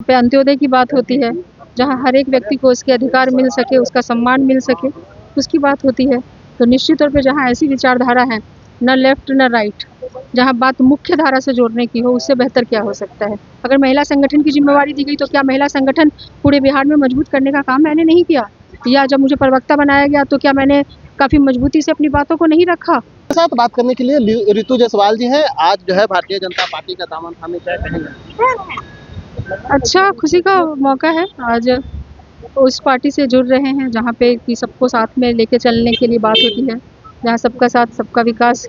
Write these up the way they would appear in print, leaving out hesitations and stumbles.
पे अंत्योदय की बात होती है, जहाँ हर एक व्यक्ति को उसके अधिकार मिल सके, उसका सम्मान मिल सके, उसकी बात होती है। तो निश्चित तौर पे जहाँ ऐसी विचारधारा है, न लेफ्ट न राइट, जहाँ बात मुख्य धारा से जोड़ने की हो, उससे बेहतर क्या हो सकता है। अगर महिला संगठन की जिम्मेवारी दी गई तो क्या महिला संगठन पूरे बिहार में मजबूत करने का काम मैंने नहीं किया, या जब मुझे प्रवक्ता बनाया गया तो क्या मैंने काफ़ी मजबूती से अपनी बातों को नहीं रखा। साथ बात करने के लिए रितु जायसवाल जी हैं। आज जो है भारतीय जनता पार्टी का दामन थामे, क्या कहेंगे? अच्छा, खुशी का मौका है। आज उस पार्टी से जुड़ रहे हैं जहाँ पे कि सबको साथ में लेके चलने के लिए बात होती है, जहाँ सबका साथ, सबका विकास,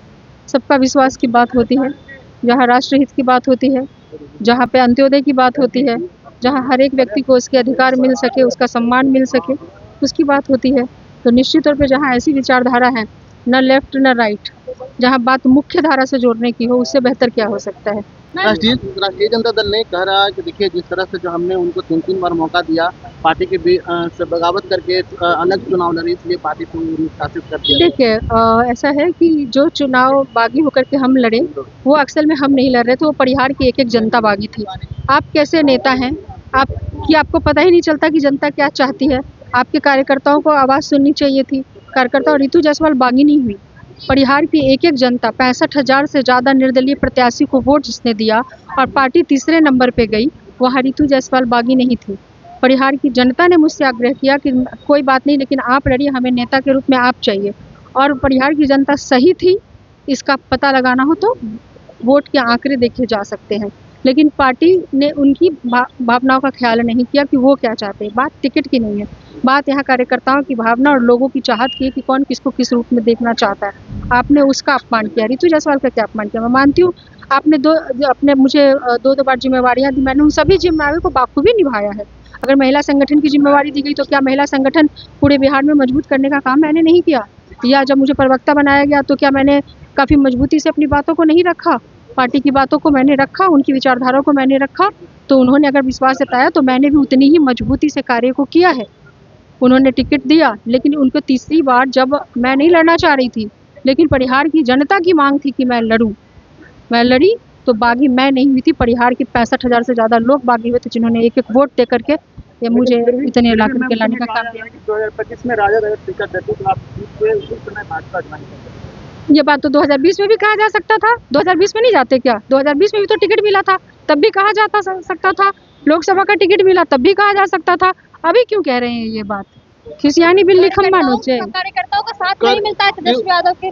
सबका विश्वास की बात होती है, जहाँ राष्ट्रहित की बात होती है, जहाँ पे अंत्योदय की बात होती है, जहाँ हर एक व्यक्ति को उसके अधिकार मिल सके, उसका सम्मान मिल सके, उसकी बात होती है। तो निश्चित तौर पे जहाँ ऐसी विचारधारा है, न लेफ्ट न राइट, जहाँ बात मुख्य धारा से जोड़ने की हो, उससे बेहतर क्या हो सकता है। राष्ट्रीय जनता दल ने कह रहा है कि देखिए, जिस तरह से जो हमने उनको 3 बार मौका दिया, पार्टी के से बगावत करके अलग चुनाव लड़ी, इसलिए पार्टी को निष्कासित कर दिया। देखिए, ऐसा है कि जो चुनाव बागी होकर के हम लड़े, वो अक्सर में हम नहीं लड़ रहे थे, वो परिहार की एक-एक जनता बागी थी। आप कैसे नेता हैं, आपको पता ही नहीं चलता कि जनता क्या चाहती है। आपके कार्यकर्ताओं को आवाज़ सुननी चाहिए थी। कार्यकर्ता रितु जायसवाल बागी नहीं हुई। परिहार की एक-एक जनता, 65,000 से ज़्यादा निर्दलीय प्रत्याशी को वोट जिसने दिया और पार्टी तीसरे नंबर पे गई, वहाँ रितु जायसवाल बागी नहीं थी। परिहार की जनता ने मुझसे आग्रह किया कि कोई बात नहीं, लेकिन आप लड़िए, हमें नेता के रूप में आप चाहिए। और परिहार की जनता सही थी, इसका पता लगाना हो तो वोट के आंकड़े देखे जा सकते हैं। लेकिन पार्टी ने उनकी भावनाओं का ख्याल नहीं किया कि वो क्या चाहते हैं। बात टिकट की नहीं है, बात यहाँ कार्यकर्ताओं की भावना और लोगों की चाहत की है कि कौन किसको किस रूप में देखना चाहता है। आपने उसका अपमान किया, रितु जायसवाल का क्या अपमान किया। मैं मानती हूँ आपने मुझे 2-2 बार जिम्मेवारियाँ दी, मैंने उन सभी जिम्मेदारियों को बाखूबी निभाया है। अगर महिला संगठन की जिम्मेवारी दी गई तो क्या महिला संगठन पूरे बिहार में मजबूत करने का काम मैंने नहीं किया, या जब मुझे प्रवक्ता बनाया गया तो क्या मैंने काफ़ी मजबूती से अपनी बातों को नहीं रखा। पार्टी की बातों को मैंने रखा, उनकी विचारधारा को मैंने रखा, तो उन्होंने अगर विश्वास जताया तो मैंने भी उतनी ही मजबूती से कार्य को किया है। उन्होंने टिकट दिया, लेकिन उनको तीसरी बार, जब मैं नहीं लड़ना चाह रही थी, लेकिन परिहार की जनता की मांग थी कि मैं लड़ूं, मैं लड़ी, तो बागी मैं नहीं हुई थी। परिहार के 65,000 से ज़्यादा लोग बागी हुए थे, जिन्होंने एक-एक वोट दे करके ये मुझे इतने ला करके लाने का काम किया। 2025 में राजद अगर टिकट देती तो आप उस समय भाजपा ज्वाइन करते। ये बात तो 2020 में भी कहा जा सकता था। 2020 में नहीं जाते क्या? 2020 में भी तो टिकट मिला था, तब भी कहा जाता सकता था। लोकसभा का टिकट मिला, तब भी कहा जा सकता था। अभी क्यों कह रहे हैं ये बात? खिसियानी बिल्ली खम्बा नोचे। कार्यकर्ताओं का साथ नहीं मिलता है तेजस्वी यादव के।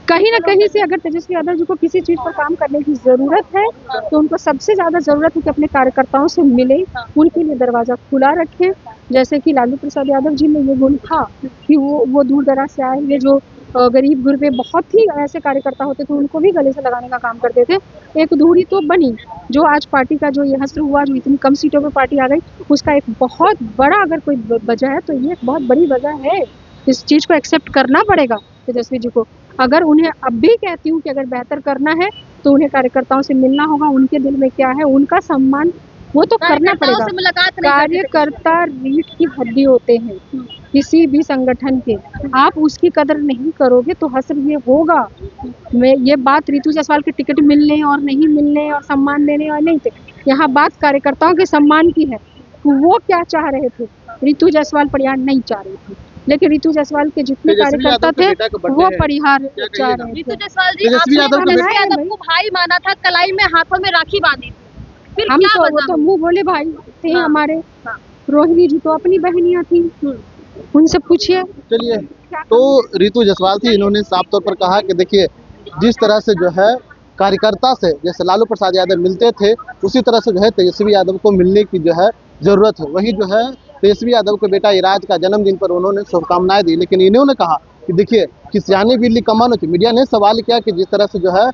कहीं ना कहीं से अगर तेजस्वी यादव जी को किसी चीज़ पर काम करने की ज़रूरत है, तो उनको सबसे ज़्यादा ज़रूरत है कि अपने कार्यकर्ताओं से मिले, उनके लिए दरवाज़ा खुला रखें। जैसे कि लालू प्रसाद यादव जी में ये गुण था कि वो दूर दराज से आए हुए जो गरीब गुरबे बहुत ही ऐसे कार्यकर्ता होते थे, उनको भी गले से लगाने का काम करते थे। एक दूरी तो बनी, जो आज पार्टी का जो ये हश्र हुआ, जो इतनी कम सीटों पर पार्टी आ गई, उसका एक बहुत बड़ा अगर कोई वजह है तो ये एक बहुत बड़ी वजह है। इस चीज़ को एक्सेप्ट करना पड़ेगा तेजस्वी जी को। अगर उन्हें अब भी कहती हूँ कि अगर बेहतर करना है तो उन्हें कार्यकर्ताओं से मिलना होगा, उनके दिल में क्या है, उनका सम्मान वो तो करना पड़ेगा। कार्यकर्ता रीढ़ की हड्डी होते हैं किसी भी संगठन के, आप उसकी कदर नहीं करोगे तो हश्र ये होगा। मैं ये बात रितु जायसवाल के टिकट मिलने और नहीं मिलने और सम्मान देने और नहीं थे, यहाँ बात कार्यकर्ताओं के सम्मान की है। वो क्या चाह रहे थे, रितु जायसवाल परिहार नहीं चाह रही थी, लेकिन रितु जायसवाल के जितने कार्यकर्ता थे वो परिहार चाह रहे थे। रितु जायसवाल जी, आपने तेजस्वी यादव को भाई माना था, कलाई में हाथों में राखी बांधी थी, फिर हम क्या वो तो मुंह बोले भाई थे हमारे। रोहिणी जी तो अपनी बहनियां थी, उनसे पूछिए। चलिए, तो रितु जायसवाल थी, इन्होंने साफ तौर पर कहा कि देखिए, जिस तरह से जो है कार्यकर्ता से जैसे लालू प्रसाद यादव मिलते थे, उसी तरह से जो है तेजस्वी यादव को मिलने की जो है जरूरत है। वही जो है तेजस्वी यादव के बेटा इराज का जन्मदिन पर उन्होंने शुभकामनाएं दी, लेकिन इन्होंने कहा कि देखिए, खिसियानी बिल्ली कम्बा नोचे। मीडिया ने सवाल किया कि जिस तरह से जो है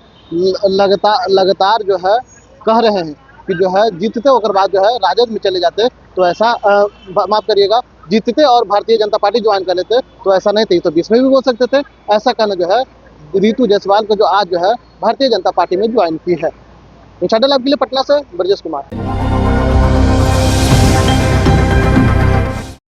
लगातार जो है कह रहे हैं कि जो है जीतते होकर बाद जो है राजद में चले जाते, तो ऐसा माफ करिएगा, जीतते और भारतीय जनता पार्टी ज्वाइन कर लेते तो ऐसा नहीं थे, तो 20 में भी बोल सकते थे। ऐसा कहना जो है रितु जायसवाल को, जो आज जो है भारतीय जनता पार्टी में ज्वाइन की है। आपके लिए पटना से ब्रजेश कुमार।